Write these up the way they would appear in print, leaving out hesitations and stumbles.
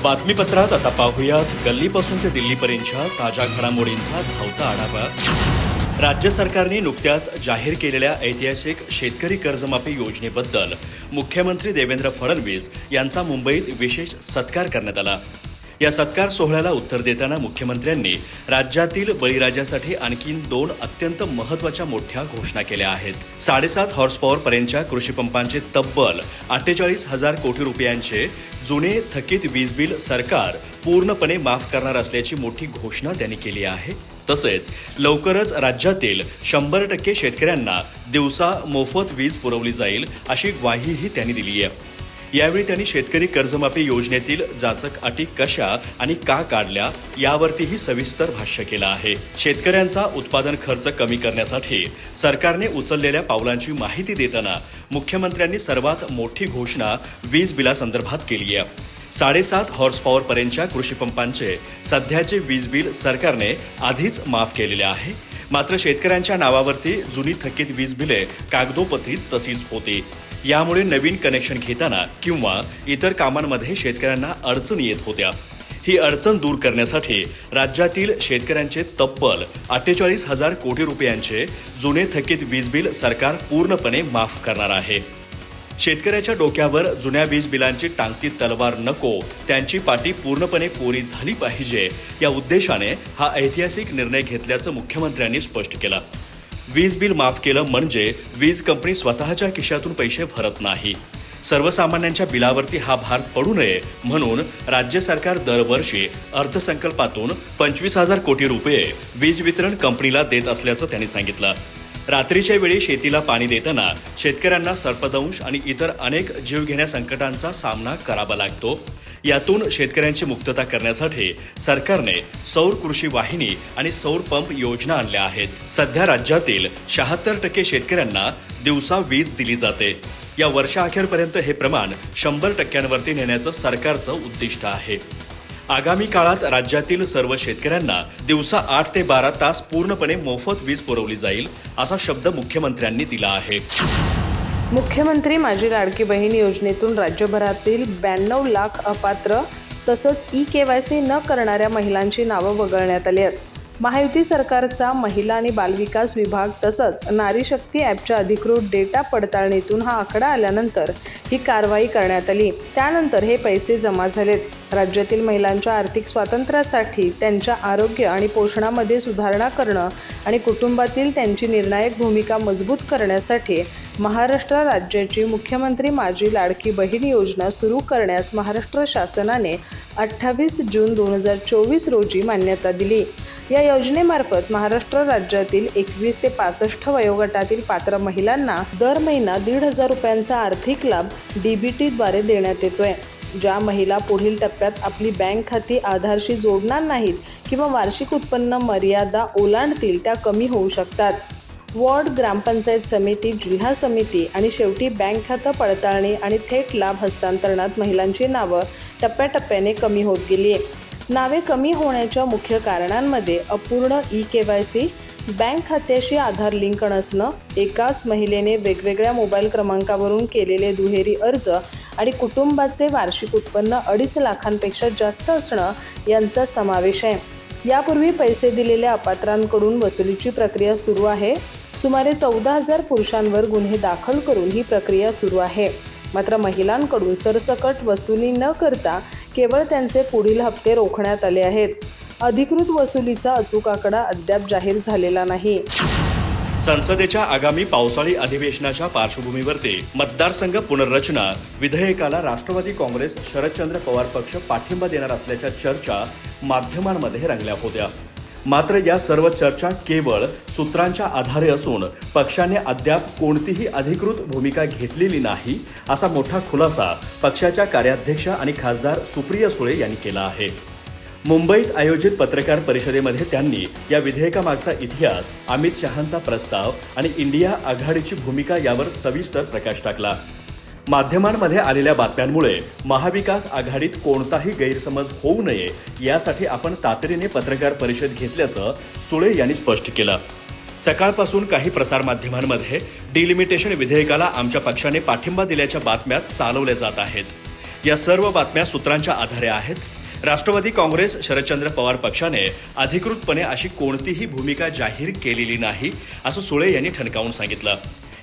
बातमीपत्रात आता पाहूयात गल्लीपासून ते दिल्लीपर्यंतच्या ताज्या घडामोडींचा धावता आढावा। राज्य सरकारने नुकत्याच जाहीर केलेल्या ऐतिहासिक शेतकरी कर्जमाफी योजनेबद्दल मुख्यमंत्री देवेंद्र फडणवीस यांचा मुंबईत विशेष सत्कार करण्यात आला। या सत्कार सोहळ्याला उत्तर देताना मुख्यमंत्र्यांनी राज्यातील बळीराजासाठी आणखी 2 अत्यंत महत्त्वाच्या मोठ्या घोषणा केल्या आहेत। 7.5 हॉर्स पॉवर पर्यंतच्या कृषी पंपांचे तब्बल 48,000 कोटी रुपयांचे जुने थकीत वीज बिल सरकार पूर्णपणे माफ करणार असल्याची मोठी घोषणा त्यांनी केली आहे। तसेच लवकरच राज्यातील 100% शेतकऱ्यांना दिवसा मोफत वीज पुरवली जाईल अशी ग्वाहीही त्यांनी दिली आहे। यावेळी त्यांनी शेतकरी कर्जमाफी योजनेतील जाचक अटी कशा आणि का काढल्या यावरतीही सविस्तर भाष्य केलं आहे। शेतकऱ्यांचा उत्पादन खर्च कमी करण्यासाठी सरकारने उचललेल्या पावलांची माहिती देताना मुख्यमंत्र्यांनी सर्वात मोठी घोषणा वीज बिलासंदर्भात केली आहे। 7.5 हॉर्स पॉवर पर्यंतच्या कृषी पंपांचे सध्याचे वीज बिल सरकारने आधीच माफ केलेले आहे। मात्र शेतकऱ्यांच्या नावावरती जुनी थकीत वीज बिले कागदोपत्री तशीच होती। यामुळे नवीन कनेक्शन घेताना किंवा इतर कामांमध्ये शेतकऱ्यांना अडचणी येत होत्या। ही अडचण दूर करण्यासाठी राज्यातील शेतकऱ्यांचे तब्बल 48,000 कोटी रुपयांचे जुने थकीत वीज बिल सरकार पूर्णपणे माफ करणार आहे। शेतकऱ्याच्या डोक्यावर जुन्या वीज बिलांची टांगती तलवार नको, त्यांची पाटी पूर्णपणे कोरी झाली पाहिजे या उद्देशाने हा ऐतिहासिक निर्णय घेतल्याचं मुख्यमंत्र्यांनी स्पष्ट केलं। वीज बिल माफ केलं म्हणजे वीज कंपनी स्वतःच्या खिशातून पैसे भरत नाही। सर्वसामान्यांच्या बिलावरती हा भार पडू नये म्हणून राज्य सरकार दरवर्षी अर्थसंकल्पातून 25,000 कोटी रुपये वीज वितरण कंपनीला देत असल्याचं त्यांनी सांगितलं। रात्रीच्या वेळी शेतीला पाणी देताना शेतकऱ्यांना सर्पदंश आणि इतर अनेक जीवघेण्या संकटांचा सामना करावा लागतो। यातून शेतकऱ्यांची मुक्तता करण्यासाठी सरकारने सौर कृषी वाहिनी आणि सौर पंप योजना आणल्या आहेत। सध्या राज्यातील 76% शेतकऱ्यांना दिवसा वीज दिली जाते। या वर्षाअखेरपर्यंत हे प्रमाण 100%वरती नेण्याचं सरकारचं उद्दिष्ट आहे। आगामी काळात राज्यातील सर्व शेतकऱ्यांना दिवसा 8 ते 12 तास पूर्णपणे मोफत वीज पुरवली जाईल असा शब्द मुख्यमंत्र्यांनी दिला आहे। मुख्यमंत्री माझी लाडकी बहीण योजनेतून राज्यभरातील 92 लाख अपात्र तसंच ई-KYC न करणाऱ्या महिलांची नावं वगळण्यात आली आहेत। महायुती सरकारचा महिला आणि बालविकास विभाग तसंच नारी शक्ती ॲपच्या अधिकृत डेटा पडताळणीतून हा आकडा आल्यानंतर ही कारवाई करण्यात आली। त्यानंतर हे पैसे जमा झालेत। राज्यातील महिलांच्या आर्थिक स्वातंत्र्यासाठी त्यांच्या आरोग्य आणि पोषणामध्ये सुधारणा करणं आणि कुटुंबातील त्यांची निर्णायक भूमिका मजबूत करण्यासाठी महाराष्ट्र राज्याची मुख्यमंत्री माझी लाडकी बहीण योजना सुरू करण्यास महाराष्ट्र शासनाने 28 जून 2024 रोजी मान्यता दिली। या योजनेमार्फत महाराष्ट्र राज्यातील 21 ते 65 वयोगटातील पात्र महिलांना दर महिना 1,500 रुपयांचा आर्थिक लाभ DBTद्वारे देण्यात येतोय। ज्या महिला पुढील टप्प्यात आपली बँक खाती आधारशी जोडणार नाहीत किंवा वार्षिक उत्पन्न मर्यादा ओलांडतील त्या कमी होऊ शकतात। वॉर्ड, ग्रामपंचायत समिती, जिल्हा समिती आणि शेवटी बँक खातं पडताळणी आणि थेट लाभ हस्तांतरणात महिलांची नावं टप्प्याटप्प्याने कमी होत गेली आहे। नावे कमी होण्याच्या मुख्य कारणांमध्ये अपूर्ण ई-KYC, बँक खात्याशी आधार लिंक नसणं, एकाच महिलेने वेगवेगळ्या मोबाईल क्रमांकावरून केलेले दुहेरी अर्ज आणि कुटुंबाचे वार्षिक उत्पन्न 2.5 लाखांपेक्षा जास्त असणं यांचा समावेश आहे। यापूर्वी पैसे दिलेल्या अपात्रांकडून वसुलीची प्रक्रिया सुरू आहे। सुमारे 14,000 पुरुषांवर गुन्हे दाखल करून ही प्रक्रिया सुरू आहे। मात्र महिलांकडून सरसकट वसुली न करता केवळ त्यांचे पुढील हप्ते रोखण्यात आले आहेत। अधिकृत वसुलीचा अचूक आकडा अद्याप जाहीर झालेला नाही। संसदेच्या आगामी पावसाळी अधिवेशनाच्या पार्श्वभूमीवरती मतदारसंघ पुनर्रचना विधेयकाला राष्ट्रवादी काँग्रेस, शरदचंद्र पवार पक्ष पाठिंबा देणार असल्याच्या चर्चा माध्यमांमध्ये रंगल्या होत्या। मात्र या सर्व चर्चा केवळ सूत्रांच्या आधारे असून पक्षाने अद्याप कोणतीही अधिकृत भूमिका घेतलेली नाही असा मोठा खुलासा पक्षाच्या कार्याध्यक्ष आणि खासदार सुप्रिया सुळे यांनी केला आहे। मुंबईत आयोजित पत्रकार परिषदेमध्ये त्यांनी या विधेयकामागचा इतिहास, अमित शहांचा प्रस्ताव आणि इंडिया आघाडीची भूमिका यावर सविस्तर प्रकाश टाकला। माध्यमांमध्ये आलेल्या बातम्यांमुळे महाविकास आघाडीत कोणताही गैरसमज होऊ नये यासाठी आपण तातडीने पत्रकार परिषद घेतल्याचं सुळे यांनी स्पष्ट केलं। सकाळपासून काही प्रसारमाध्यमांमध्ये डिलिमिटेशन विधेयकाला आमच्या पक्षाने पाठिंबा दिल्याच्या बातम्या चालवल्या जात आहेत। या सर्व बातम्या सूत्रांच्या आधारे आहेत। राष्ट्रवादी काँग्रेस शरदचंद्र पवार पक्षाने अधिकृतपणे अशी कोणतीही भूमिका जाहीर केलेली नाही, असं सुळे यांनी ठणकावून सांगितलं.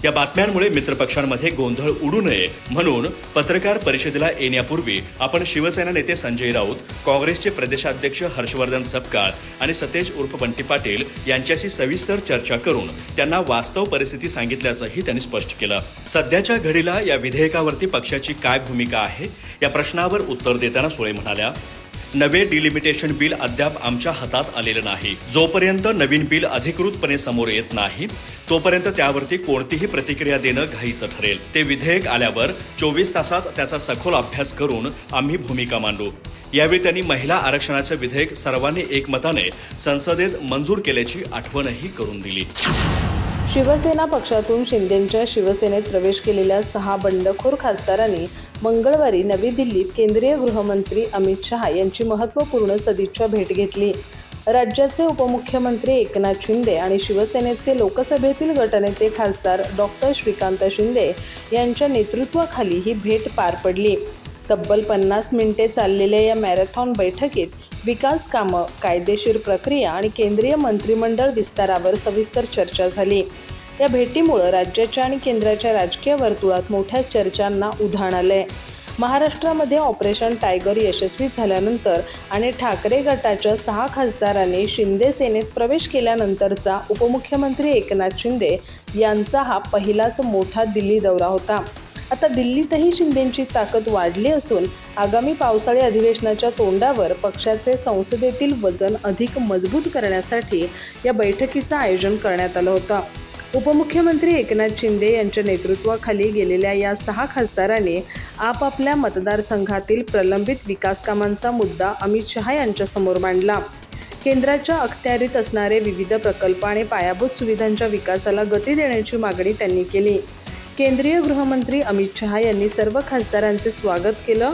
या बातम्यांमुळे मित्रपक्षांमध्ये गोंधळ उडू नये म्हणून पत्रकार परिषदेला येण्यापूर्वी आपण शिवसेना नेते संजय राऊत, काँग्रेसचे प्रदेशाध्यक्ष हर्षवर्धन सपकाळ आणि सतेज उर्फ बंटी पाटील यांच्याशी सविस्तर चर्चा करून त्यांना वास्तव परिस्थिती सांगितल्याचंही त्यांनी स्पष्ट केलं. सध्याच्या घडीला या विधेयकावरती पक्षाची काय भूमिका आहे या प्रश्नावर उत्तर देताना सुळे म्हणाल्या, नवे डिलिमिटेशन बिल अद्याप आमच्या हातात आलेलं नाही. जोपर्यंत नवीन बिल अधिकृतपणे समोर येत नाही तोपर्यंत त्यावरती कोणतीही प्रतिक्रिया देणं घाईचं ठरेल. ते विधेयक आल्यावर 24 तासात त्याचा सखोल अभ्यास करून आम्ही भूमिका मांडू. यावेळी त्यांनी महिला आरक्षणाचे विधेयक सर्वांनी एकमताने संसदेत मंजूर केल्याची आठवणही करून दिली. शिवसेना पक्षातून शिंदेंच्या शिवसेनेत प्रवेश केलेल्या 6 बंडखोर खासदारांनी मंगळवारी नवी दिल्लीत केंद्रीय गृहमंत्री अमित शहा यांची महत्त्वपूर्ण सदिच्छा भेट घेतली. राज्याचे उपमुख्यमंत्री एकनाथ शिंदे आणि शिवसेनेचे लोकसभेतील गटनेते खासदार डॉक्टर श्रीकांत शिंदे यांच्या नेतृत्वाखाली ही भेट पार पडली. तब्बल 50 मिनिटे चाललेल्या या मॅरेथॉन बैठकीत विकास कामं, कायदेशीर प्रक्रिया आणि केंद्रीय मंत्रिमंडळ विस्तारावर सविस्तर चर्चा झाली. या भेटीमुळे राज्याच्या आणि केंद्राच्या राजकीय वर्तुळात मोठ्या चर्चांना उधाण आलंय. महाराष्ट्रामध्ये ऑपरेशन टायगर यशस्वी झाल्यानंतर आणि ठाकरे गटाच्या 6 खासदारांनी शिंदे सेनेत प्रवेश केल्यानंतरचा उपमुख्यमंत्री एकनाथ शिंदे यांचा हा पहिलाच मोठा दिल्ली दौरा होता. आता दिल्लीतही शिंदेंची ताकद वाढली असून आगामी पावसाळी अधिवेशनाच्या तोंडावर पक्षाचे संसदेतील वजन अधिक मजबूत करण्यासाठी या बैठकीचं आयोजन करण्यात आलं होतं. उपमुख्यमंत्री एकनाथ शिंदे यांच्या नेतृत्वाखाली गेलेल्या या 6 खासदारांनी आपापल्या मतदारसंघातील प्रलंबित विकास कामांचा मुद्दा अमित शहा यांच्यासमोर मांडला. केंद्राच्या अखत्यारीत असणारे विविध प्रकल्प आणि पायाभूत सुविधांच्या विकासाला गती देण्याची मागणी त्यांनी केली. केंद्रीय गृहमंत्री अमित शहा यांनी सर्व खासदारांचे स्वागत केलं.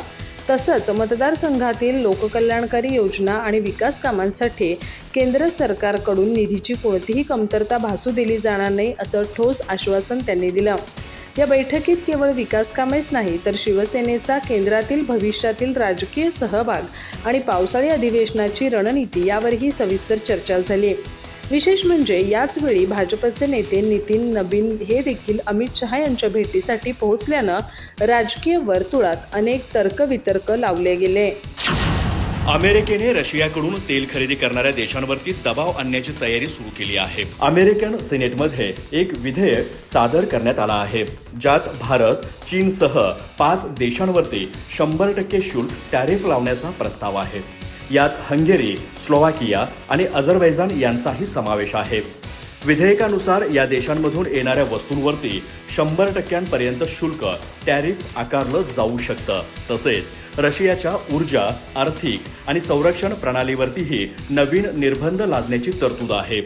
तसंच मतदारसंघातील लोककल्याणकारी योजना आणि विकास कामांसाठी केंद्र सरकारकडून निधीची कोणतीही कमतरता भासू दिली जाणार नाही असं ठोस आश्वासन त्यांनी दिलं. या बैठकीत केवळ विकास कामेच नाही तर शिवसेनेचा केंद्रातील भविष्यातील राजकीय सहभाग आणि पावसाळी अधिवेशनाची रणनीती यावरही सविस्तर चर्चा झाली. विशेष म्हणजे याच वेळी भाजपचे नेते नितीन नबीन हे देखील अमित शहा यांच्या भेटीसाठी पोहोचल्यानं राजकीय वर्तुळात अनेक तर्कवितर्क लावले गेले. अमेरिकेने रशियाकडून तेल खरेदी करणाऱ्या देशांवरती दबाव आणण्याची तयारी सुरू केली आहे. अमेरिकन सिनेटमध्ये एक विधेयक सादर करण्यात आलं आहे, ज्यात भारत, चीनसह 5 देशांवरती 100% शुल्क टॅरिफ लावण्याचा प्रस्ताव आहे. यात हंगेरी, स्लोवाकिया आणि अझरबैजान यांचाही समावेश आहे. विधेयकानुसार या देशांमधून येणाऱ्या वस्तूंवरती 100% शुल्क टॅरिफ आकारलं जाऊ शकतं. तसेच रशियाच्या ऊर्जा, आर्थिक आणि संरक्षण प्रणालीवरतीही नवीन निर्बंध लादण्याची तरतूद आहे.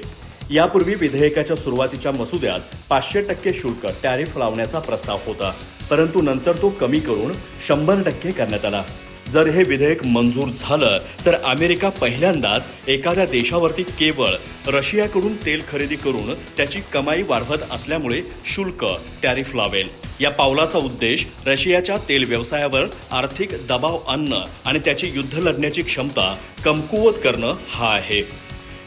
यापूर्वी विधेयकाच्या सुरुवातीच्या मसुद्यात 500% शुल्क टॅरिफ लावण्याचा प्रस्ताव होता, परंतु नंतर तो कमी करून 100% करण्यात आला. जर हे विधेयक मंजूर झालं तर अमेरिका पहिल्यांदाच एखाद्या देशावरती केवळ रशियाकडून तेल खरेदी करून त्याची कमाई वाढवत असल्यामुळे शुल्क टॅरिफ लावेल. या पावलाचा उद्देश रशियाच्या तेल व्यवसायावर आर्थिक दबाव आणणं आणि त्याची युद्ध लढण्याची क्षमता कमकुवत करणं हा आहे.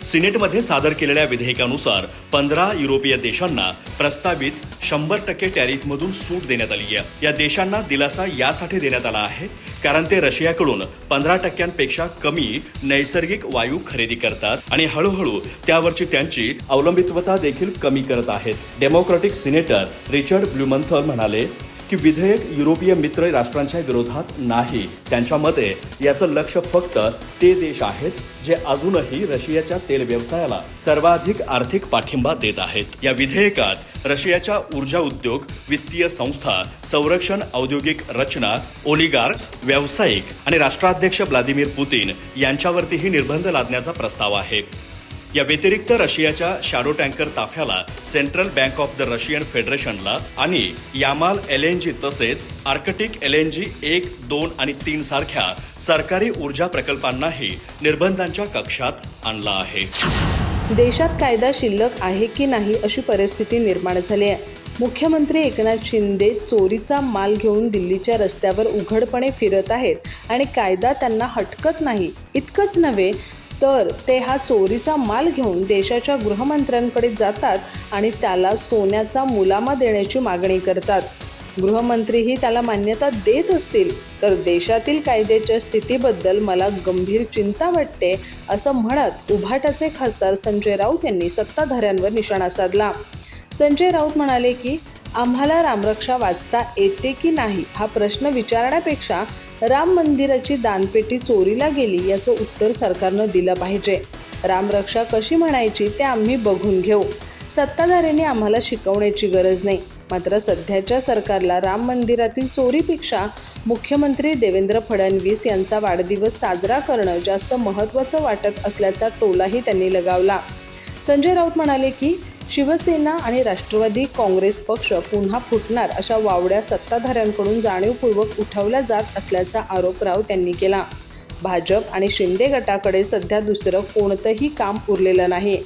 सिनेटमध्ये सादर केलेल्या विधेयकानुसार 15 युरोपीय देशांना प्रस्तावित 100% टॅरिफमधून सूट देण्यात आली आहे. या देशांना दिलासा यासाठी देण्यात आला आहे कारण ते रशियाकडून 15% कमी नैसर्गिक वायू खरेदी करतात आणि हळूहळू त्यावरची त्यांची अवलंबित्वता देखील कमी करत आहेत. डेमोक्रॅटिक सिनेटर रिचर्ड ब्लुमंथल म्हणाले की विधेयक युरोपीय मित्र राष्ट्रांच्या विरोधात नाही. त्यांच्या मते याचं लक्ष फक्त ते देश आहेत जे अजूनही रशियाच्या तेल व्यवसायाला सर्वाधिक आर्थिक पाठिंबा देत आहेत. या विधेयकात रशियाच्या ऊर्जा उद्योग, वित्तीय संस्था, संरक्षण औद्योगिक रचना, ओलिगार्क्स, व्यावसायिक आणि राष्ट्राध्यक्ष व्लादिमीर पुतीन यांच्यावरतीही निर्बंध लादण्याचा प्रस्ताव आहे. या व्यतिरिक्त रशियाच्या शॅडो टँकर ताफ्याला, central bank of the Russian फेडरेशनला आणि यामाल LNG तसेच आर्कटिक LNG 1, 2 आणि 3 सारख्या सरकारी ऊर्जा प्रकल्पांनाही निर्बंधांच्या कक्षात आणला आहे. देशात कायदा शिल्लक आहे की नाही अशी परिस्थिती निर्माण झाली आहे. मुख्यमंत्री एकनाथ शिंदे चोरीचा माल घेऊन दिल्लीच्या रस्त्यावर उघडपणे फिरत आहेत आणि कायदा त्यांना हटकत नाही. इतकंच नव्हे तर ते हा चोरीचा माल घेऊन देशाच्या गृहमंत्र्यांकडे जातात आणि त्याला सोन्याचा मुलामा देण्याची मागणी करतात. गृहमंत्रीही त्याला मान्यता देत असतील तर देशातील कायद्याच्या स्थितीबद्दल मला गंभीर चिंता वाटते, असं म्हणत उभाटाचे खासदार संजय राऊत यांनी सत्ताधाऱ्यांवर निशाणा साधला. संजय राऊत म्हणाले की आम्हाला रामरक्षा वाचता येते की नाही हा प्रश्न विचारण्यापेक्षा राम मंदिराची दानपेटी चोरीला गेली याचं उत्तर सरकारनं दिलं पाहिजे. रामरक्षा कशी म्हणायची ते आम्ही बघून घेऊ. सत्ताधाऱ्यांनी आम्हाला शिकवण्याची गरज नाही. मात्र सध्याच्या सरकारला राम मंदिरातील चोरीपेक्षा मुख्यमंत्री देवेंद्र फडणवीस यांचा वाढदिवस साजरा करणं जास्त महत्त्वाचं वाटत असल्याचा टोलाही त्यांनी लगावला. संजय राऊत म्हणाले की शिवसेना आणि राष्ट्रवादी काँग्रेस पक्ष पुन्हा फुटणार अशा वावड्या सत्ताधाऱ्यांकडून जाणीवपूर्वक उठवल्या जात असल्याचा आरोप राऊत यांनी केला. भाजप आणि शिंदे गटाकडे सध्या दुसरं कोणतंही काम उरलेलं नाही.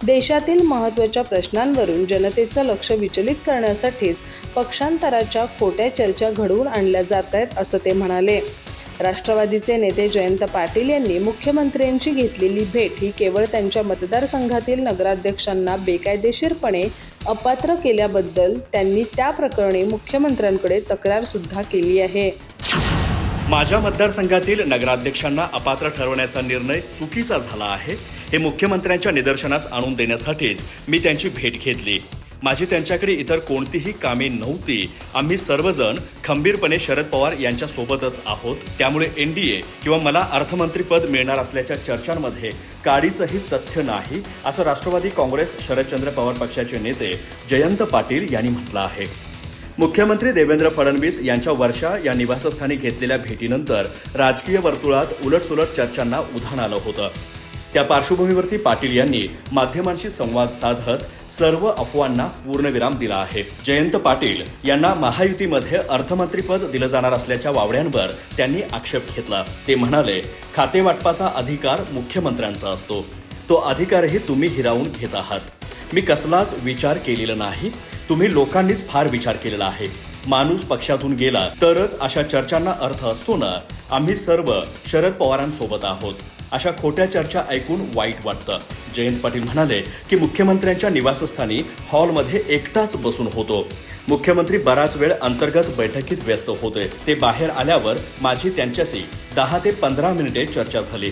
देशातील महत्त्वाच्या प्रश्नांवरून जनतेचं लक्ष विचलित करण्यासाठीच पक्षांतराच्या खोट्या चर्चा घडवून आणल्या जात आहेत असं ते म्हणाले. राष्ट्रवादीचे नेते जयंत पाटील यांनी मुख्यमंत्र्यांची घेतलेली भेट ही केवळ त्यांच्या मतदारसंघातील नगराध्यक्षांना बेकायदेशीरपणे अपात्र केल्याबद्दल त्यांनी त्या प्रकरणी मुख्यमंत्र्यांकडे तक्रारसुद्धा केली आहे. माझ्या मतदारसंघातील नगराध्यक्षांना अपात्र ठरवण्याचा निर्णय चुकीचा झाला आहे हे मुख्यमंत्र्यांच्या निदर्शनास आणून देण्यासाठीच मी त्यांची भेट घेतली. माझी त्यांच्याकडे इतर कोणतीही कामे नव्हती. आम्ही सर्वजण खंबीरपणे शरद पवार यांच्या सोबतच आहोत. त्यामुळे एनडीए किंवा मला अर्थमंत्रीपद मिळणार असल्याच्या चर्चांमध्ये काडीचंही तथ्य नाही, असं राष्ट्रवादी काँग्रेस शरदचंद्र पवार पक्षाचे नेते जयंत पाटील यांनी म्हटलं आहे. मुख्यमंत्री देवेंद्र फडणवीस यांच्या वर्षा या निवासस्थानी घेतलेल्या भेटीनंतर राजकीय वर्तुळात उलटसुलट चर्चांना उधाण आलं होतं. त्या पार्श्वभूमीवरती पाटील यांनी माध्यमांशी संवाद साधत सर्व अफवांना पूर्णविराम दिला आहे. जयंत पाटील यांना महायुतीमध्ये अर्थमंत्रीपद दिलं जाणार असल्याच्या वावड्यांवर त्यांनी आक्षेप घेतला. ते म्हणाले, खातेवाटपाचा अधिकार मुख्यमंत्र्यांचा असतो. तो अधिकारही तुम्ही हिरावून घेत आहात. मी कसलाच विचार केलेला नाही. तुम्ही लोकांनीच फार विचार केलेला आहे. माणूस पक्षातून गेला तरच अशा चर्चांना अर्थ असतो ना. आम्ही सर्व शरद पवारांसोबत आहोत. अशा खोट्या चर्चा ऐकून वाईट वाटतं. जयंत पाटील म्हणाले की मुख्यमंत्र्यांच्या निवासस्थानी हॉलमध्ये एकटाच बसून होतो. मुख्यमंत्री बराच वेळ अंतर्गत बैठकीत व्यस्त होते. ते बाहेर आल्यावर माझी त्यांच्याशी 10 ते 15 मिनिटे चर्चा झाली.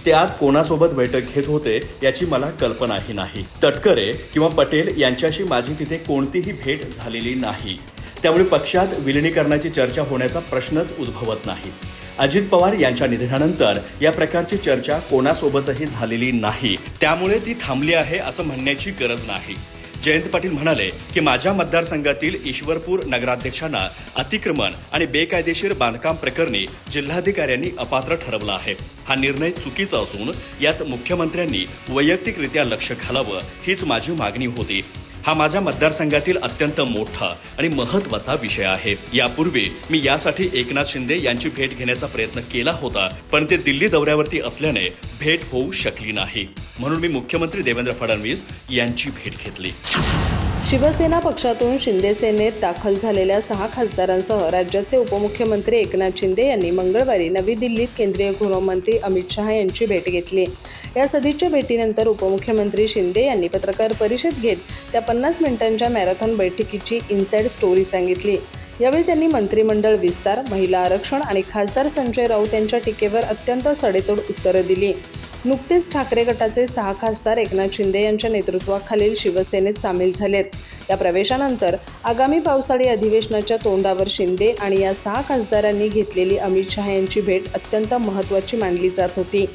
ते आत कोणासोबत बैठक घेत होते याची मला कल्पनाही नाही. तटकरे किंवा पटेल यांच्याशी माझी तिथे कोणतीही भेट झालेली नाही. त्यामुळे पक्षात विलिनीकरणाची चर्चा होण्याचा प्रश्नच उद्भवत नाही. अजित पवार यांच्या निधनानंतर या प्रकारची चर्चा कोणासोबतही झालेली नाही. त्यामुळे ती थांबली आहे असं म्हणण्याची गरज नाही. जयंत पाटील म्हणाले की माझ्या मतदारसंघातील ईश्वरपूर नगराध्यक्षांना अतिक्रमण आणि बेकायदेशीर बांधकाम प्रकरणी जिल्हाधिकाऱ्यांनी अपात्र ठरवलं आहे. हा निर्णय चुकीचा असून यात मुख्यमंत्र्यांनी वैयक्तिकरित्या लक्ष घालावं हीच माझी मागणी होती. हा माझ्या मतदारसंघातील अत्यंत मोठा आणि महत्त्वाचा विषय आहे. यापूर्वी मी यासाठी एकनाथ शिंदे यांची भेट घेण्याचा प्रयत्न केला होता, पण ते दिल्ली दौऱ्यावरती असल्याने भेट होऊ शकली नाही. म्हणून मी मुख्यमंत्री देवेंद्र फडणवीस यांची भेट घेतली. शिवसेना पक्षातून शिंदे सेनेत दाखल झालेल्या 6 खासदारांसह राज्याचे उपमुख्यमंत्री एकनाथ शिंदे यांनी मंगळवारी नवी दिल्लीत केंद्रीय गृहमंत्री अमित शहा यांची भेट घेतली. या सदिच्छा भेटीनंतर उपमुख्यमंत्री शिंदे यांनी पत्रकार परिषद घेत त्या 50 मिनिटांच्या मॅरेथॉन बैठकीची इनसाइड स्टोरी सांगितली. यावेळी त्यांनी मंत्रिमंडळ विस्तार, महिला आरक्षण आणि खासदार संजय राऊत यांच्या टीकेवर अत्यंत सडेतोड उत्तरं दिली. नुकतेच ठाकरे गटाचे 6 खासदार एकनाथ शिंदे यांच्या नेतृत्वाखालील शिवसेनेत सामील झालेत. या प्रवेशानंतर आगामी पावसाळी अधिवेशनाच्या तोंडावर शिंदे आणि या 6 खासदारांनी घेतलेली अमित शहा यांची भेट अत्यंत महत्त्वाची मानली जात होती.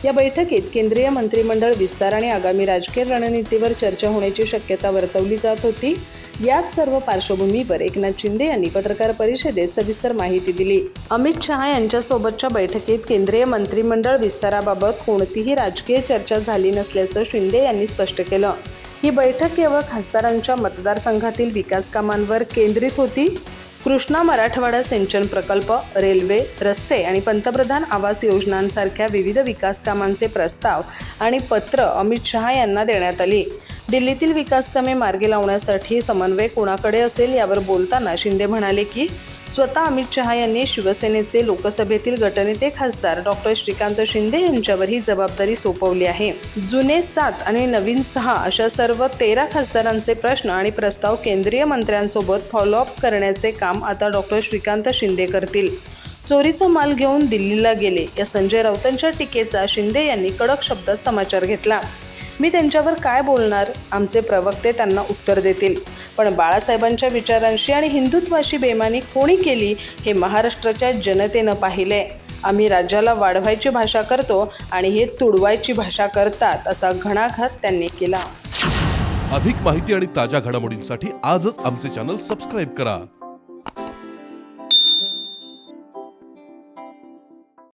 या बैठकीत केंद्रीय मंत्रिमंडळ विस्तार आणि आगामी राजकीय रणनीतीवर चर्चा होण्याची शक्यता वर्तवली जात होती. याच सर्व पार्श्वभूमीवर एकनाथ शिंदे यांनी पत्रकार परिषदेत सविस्तर माहिती दिली. अमित शहा यांच्यासोबतच्या बैठकीत केंद्रीय मंत्रिमंडळ विस्ताराबाबत कोणतीही राजकीय चर्चा झाली नसल्याचं शिंदे यांनी स्पष्ट केलं. ही बैठक केवळ खासदारांच्या मतदारसंघातील विकास कामांवर केंद्रित होती. कृष्णा मराठवाडा सिंचन प्रकल्प, रेल्वे, रस्ते आणि पंतप्रधान आवास योजनांसारख्या विविध विकास कामांचे प्रस्ताव आणि पत्र अमित शहा यांना देण्यात आली. दिल्लीतील विकास कामे मार्गी लावण्यासाठी समन्वय कोणाकडे असेल यावर बोलताना शिंदे म्हणाले की स्वतः अमित शहा यांनी शिवसेनेचे लोकसभेतील गटनेते खासदार डॉक्टर श्रीकांत शिंदे यांच्यावर ही जबाबदारी सोपवली आहे. जुने 7 आणि नवीन 6 अशा सर्व 13 खासदारांचे प्रश्न आणि प्रस्ताव केंद्रीय मंत्र्यांसोबत फॉलोअप करण्याचे काम आता डॉक्टर श्रीकांत शिंदे करतील. चोरीचा माल घेऊन दिल्लीला गेले या संजय राऊतांच्या टीकेचा शिंदे यांनी कडक शब्दात समाचार घेतला. मी त्यांच्यावर काय बोलणार, आमचे प्रवक्ते त्यांना उत्तर देतील. पण बाळासाहेबांच्या विचारांशी आणि हिंदुत्वाशी बेमानी कोणी केली हे महाराष्ट्राच्या जनतेनं पाहिले. आम्ही राज्याला वाढवायची भाषा करतो आणि हे तुडवायची भाषा करतात असा घणाघात त्यांनी केला. अधिक माहिती आणि ताज्या घडामोडींसाठी आजच आमचे चॅनल सबस्क्राईब करा.